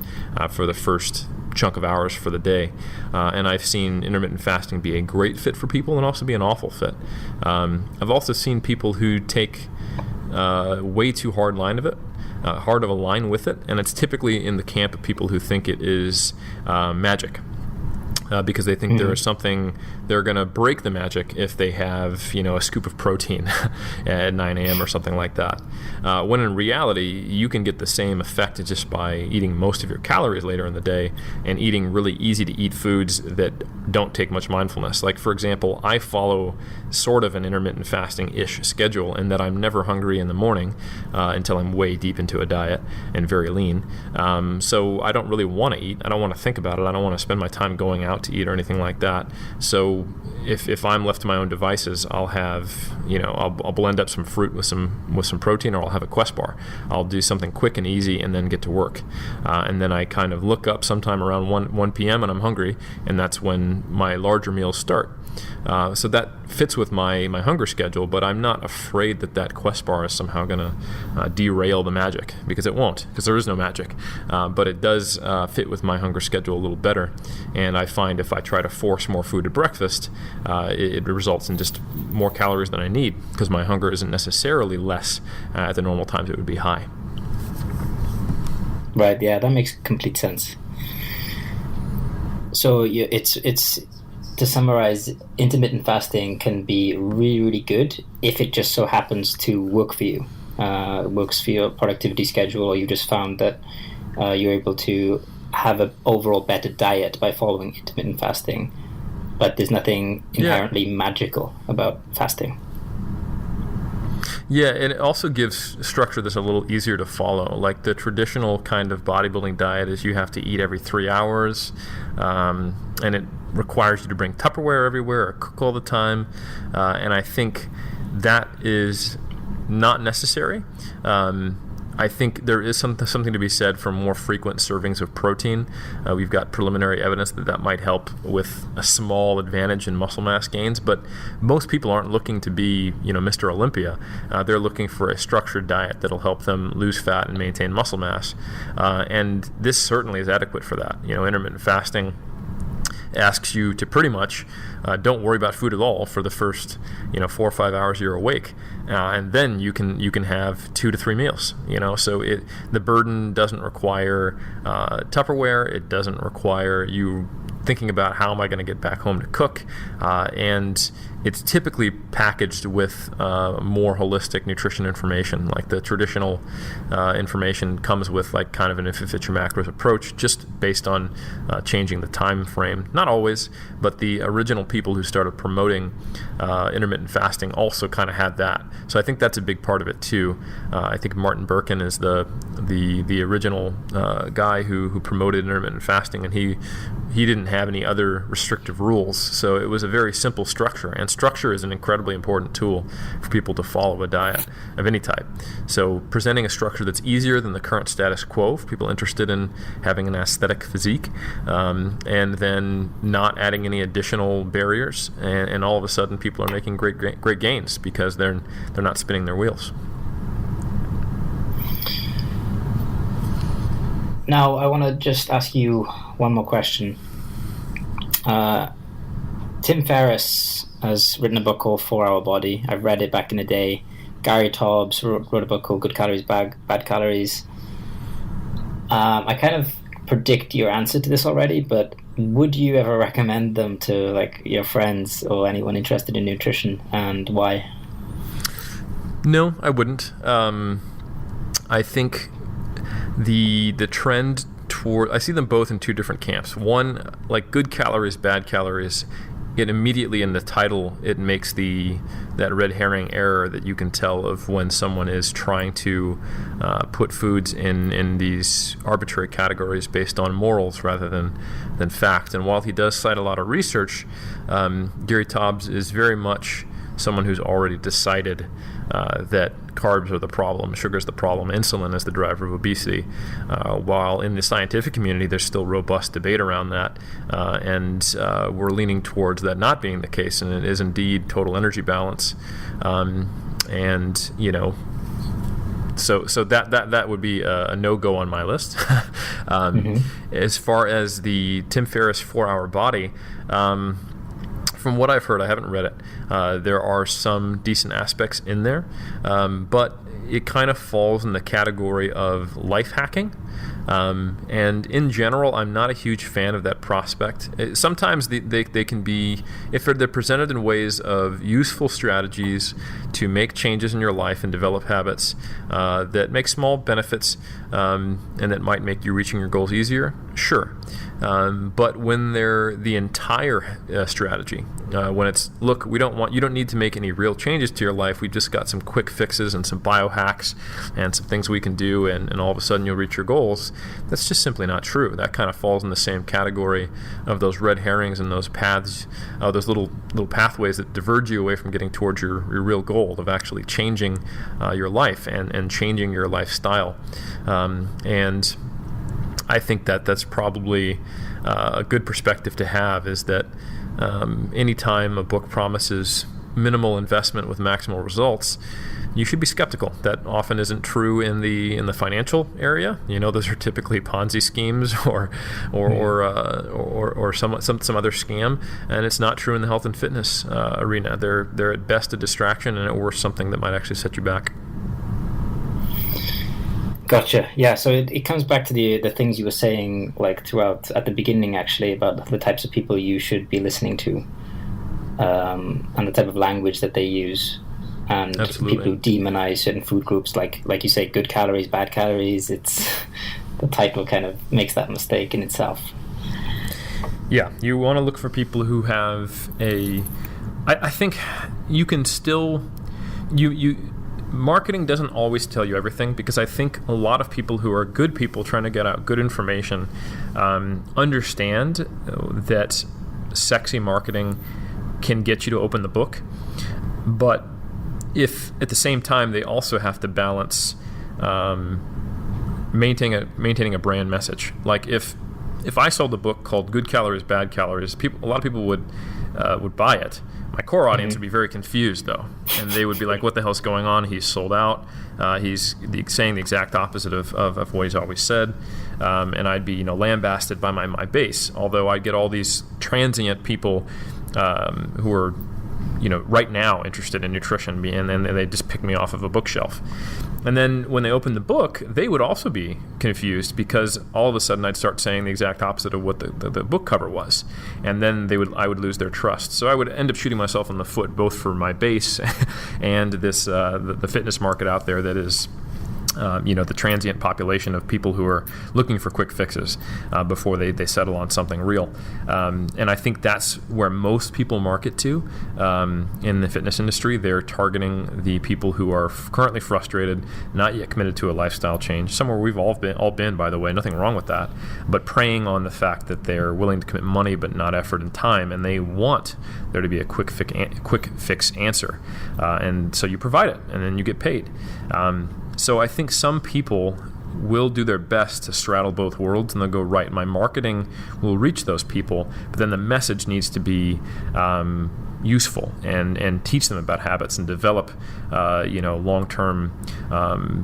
for the first chunk of hours for the day. And I've seen intermittent fasting be a great fit for people and also be an awful fit. I've also seen people who take way too hard of a line with it, and it's typically in the camp of people who think it is magic. Because they think there is something, they're going to break the magic if they have, a scoop of protein at 9 a.m. or something like that. When in reality, you can get the same effect just by eating most of your calories later in the day and eating really easy to eat foods that don't take much mindfulness. Like, for example, I follow sort of an intermittent fasting-ish schedule in that I'm never hungry in the morning until I'm way deep into a diet and very lean. So I don't really want to eat. I don't want to think about it. I don't want to spend my time going out to eat or anything like that. So if I'm left to my own devices, I'll have, I'll blend up some fruit with some protein, or I'll have a Quest bar. I'll do something quick and easy and then get to work. And then I kind of look up sometime around 1 p.m. and I'm hungry, and that's when my larger meals start. So that fits with my hunger schedule, but I'm not afraid that Quest bar is somehow going to derail the magic, because it won't, because there is no magic. But it does fit with my hunger schedule a little better, and I find if I try to force more food at breakfast, it results in just more calories than I need, because my hunger isn't necessarily less at the normal times it would be high. Right, yeah, that makes complete sense. So it's to summarize, intermittent fasting can be really, really good if it just so happens to work for you. Works for your productivity schedule, or you just found that you're able to have an overall better diet by following intermittent fasting. But there's nothing inherently magical about fasting. Yeah, and it also gives structure that's a little easier to follow. Like the traditional kind of bodybuilding diet is you have to eat every 3 hours, and it requires you to bring Tupperware everywhere or cook all the time. And I think that is not necessary. I think there is something to be said for more frequent servings of protein. We've got preliminary evidence that might help with a small advantage in muscle mass gains, but most people aren't looking to be, Mr. Olympia. They're looking for a structured diet that'll help them lose fat and maintain muscle mass. And this certainly is adequate for that. Intermittent fasting asks you to pretty much don't worry about food at all for the first 4 or 5 hours you're awake, and then you can have 2 to 3 meals. So the burden doesn't require Tupperware. It doesn't require you thinking about how am I going to get back home to cook, and it's typically packaged with more holistic nutrition information. Like the traditional information comes with like kind of an if it fits your macros approach, just based on changing the time frame. Not always, but the original people who started promoting intermittent fasting also kind of had that. So I think that's a big part of it too. I think Martin Birkin is the original guy who promoted intermittent fasting, and he didn't have any other restrictive rules. So it was a very simple structure, and structure is an incredibly important tool for people to follow a diet of any type. So presenting a structure that's easier than the current status quo for people interested in having an aesthetic physique, and then not adding any additional barriers, and all of a sudden people are making great gains because they're not spinning their wheels. Now I want to just ask you one more question. Tim Ferriss has written a book called 4 Hour Body. I've read it back in the day. Gary Taubes wrote a book called Good Calories, Bad Calories. I kind of predict your answer to this already, but would you ever recommend them to like your friends or anyone interested in nutrition, and why? No, I wouldn't. I think the trend toward, I see them both in two different camps. One, like Good Calories, Bad Calories, it immediately in the title, it makes that red herring error that you can tell of when someone is trying to put foods in these arbitrary categories based on morals rather than fact. And while he does cite a lot of research, Gary Taubes is very much someone who's already decided that carbs are the problem, sugar is the problem, insulin is the driver of obesity. While in the scientific community, there's still robust debate around that, and we're leaning towards that not being the case, and it is indeed total energy balance. And So that would be a no-go on my list. As far as the Tim Ferriss 4-Hour Body, from what I've heard, I haven't read it, there are some decent aspects in there, but it kind of falls in the category of life hacking. And in general, I'm not a huge fan of that prospect. Sometimes they can be, if they're presented in ways of useful strategies to make changes in your life and develop habits that make small benefits and that might make you reaching your goals easier, sure. But when they're the entire strategy, when it's, look, you don't need to make any real changes to your life. We've just got some quick fixes and some biohacks and some things we can do, and all of a sudden you'll reach your goals. That's just simply not true. That kind of falls in the same category of those red herrings and those paths, those little pathways that diverge you away from getting towards your real goal of actually changing your life and changing your lifestyle. And I think that's probably a good perspective to have, is that anytime a book promises minimal investment with maximal results, you should be skeptical. That often isn't true in the financial area. Those are typically Ponzi schemes or some other scam, and it's not true in the health and fitness arena. They're at best a distraction, and at worst something that might actually set you back. Gotcha. Yeah. So it comes back to the things you were saying, like throughout at the beginning, actually, about the types of people you should be listening to, and the type of language that they use. And Absolutely. People who demonize certain food groups, like you say, good calories, bad calories. It's the title kind of makes that mistake in itself. Yeah, you want to look for people who have I think you can still marketing doesn't always tell you everything, because I think a lot of people who are good people trying to get out good information understand that sexy marketing can get you to open the book, but if at the same time they also have to balance maintaining a brand message. Like if I sold a book called Good Calories, Bad Calories, a lot of people would buy it. My core audience would be very confused, though, and they would be like, what the hell's going on? He's sold out. He's saying the exact opposite of what he's always said. And I'd be lambasted by my base, although I'd get all these transient people who are right now interested in nutrition, and then they just pick me off of a bookshelf. And then when they open the book, they would also be confused, because all of a sudden I'd start saying the exact opposite of what the book cover was, and then I would lose their trust. So I would end up shooting myself in the foot, both for my base and this the fitness market out there that is the transient population of people who are looking for quick fixes before they settle on something real. And I think that's where most people market to in the fitness industry. They're targeting the people who are currently frustrated, not yet committed to a lifestyle change, somewhere we've all been, by the way, nothing wrong with that, but preying on the fact that they're willing to commit money but not effort and time, and they want there to be a quick fix answer. And so you provide it, and then you get paid. So I think some people will do their best to straddle both worlds, and they'll go, right, my marketing will reach those people, but then the message needs to be useful and teach them about habits and develop long-term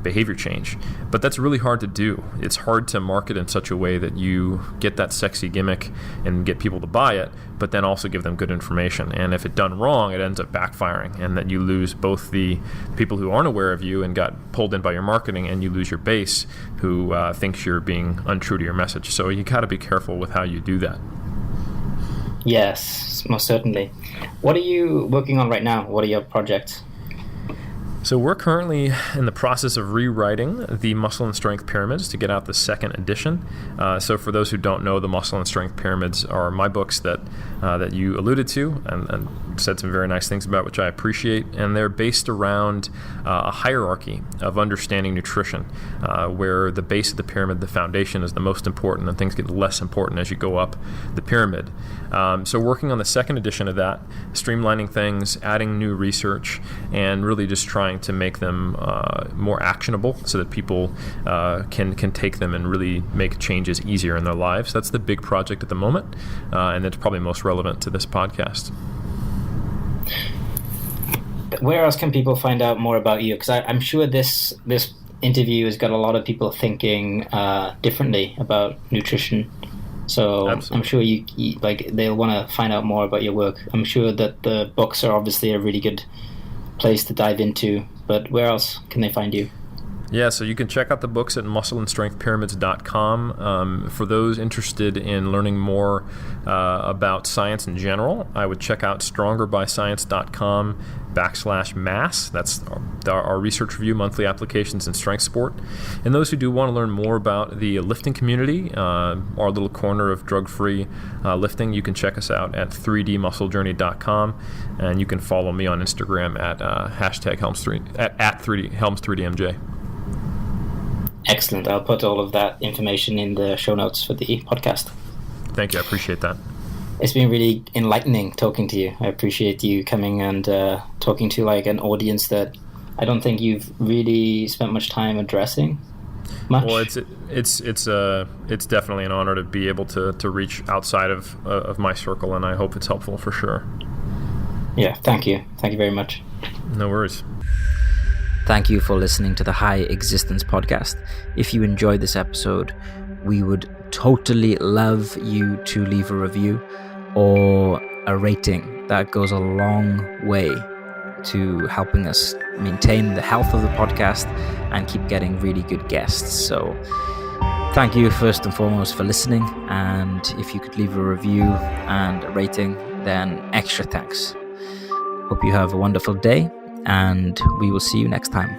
behavior change. But that's really hard to do. It's hard to market in such a way that you get that sexy gimmick and get people to buy it, but then also give them good information. And if it's done wrong, it ends up backfiring, and that you lose both the people who aren't aware of you and got pulled in by your marketing, and you lose your base who thinks you're being untrue to your message. So you got to be careful with how you do that. Yes, most certainly. What are you working on right now? What are your projects? So we're currently in the process of rewriting the Muscle and Strength Pyramids to get out the second edition. So for those who don't know, the Muscle and Strength Pyramids are my books that you alluded to and said some very nice things about, which I appreciate. And they're based around a hierarchy of understanding nutrition, where the base of the pyramid, the foundation, is the most important, and things get less important as you go up the pyramid. So working on the second edition of that, streamlining things, adding new research, and really just trying to make them more actionable so that people can take them and really make changes easier in their lives. That's the big project at the moment, and it's probably most relevant to this podcast. Where else can people find out more about you? Because I'm sure this interview has got a lot of people thinking differently about nutrition. So absolutely. I'm sure you like they'll want to find out more about your work. I'm sure that the books are obviously a really good place to dive into. But where else can they find you? Yeah, so you can check out the books at muscleandstrengthpyramids.com. For those interested in learning more about science in general, I would check out strongerbyscience.com/mass. That's our research review, monthly applications in strength sport. And those who do want to learn more about the lifting community, our little corner of drug-free lifting, you can check us out at 3dmusclejourney.com. And you can follow me on Instagram at hashtag Helms3, at 3D, Helms3DMJ. Excellent. I'll put all of that information in the show notes for the podcast. Thank you. I appreciate that. It's been really enlightening talking to you. I appreciate you coming and talking to like an audience that I don't think you've really spent much time addressing much. Well, it's definitely an honor to be able to reach outside of my circle, and I hope it's helpful for sure. Yeah, thank you. Thank you very much. No worries. Thank you for listening to the High Existence Podcast. If you enjoyed this episode, we would totally love you to leave a review or a rating. That goes a long way to helping us maintain the health of the podcast and keep getting really good guests. So thank you first and foremost for listening. And if you could leave a review and a rating, then extra thanks. Hope you have a wonderful day, and we will see you next time.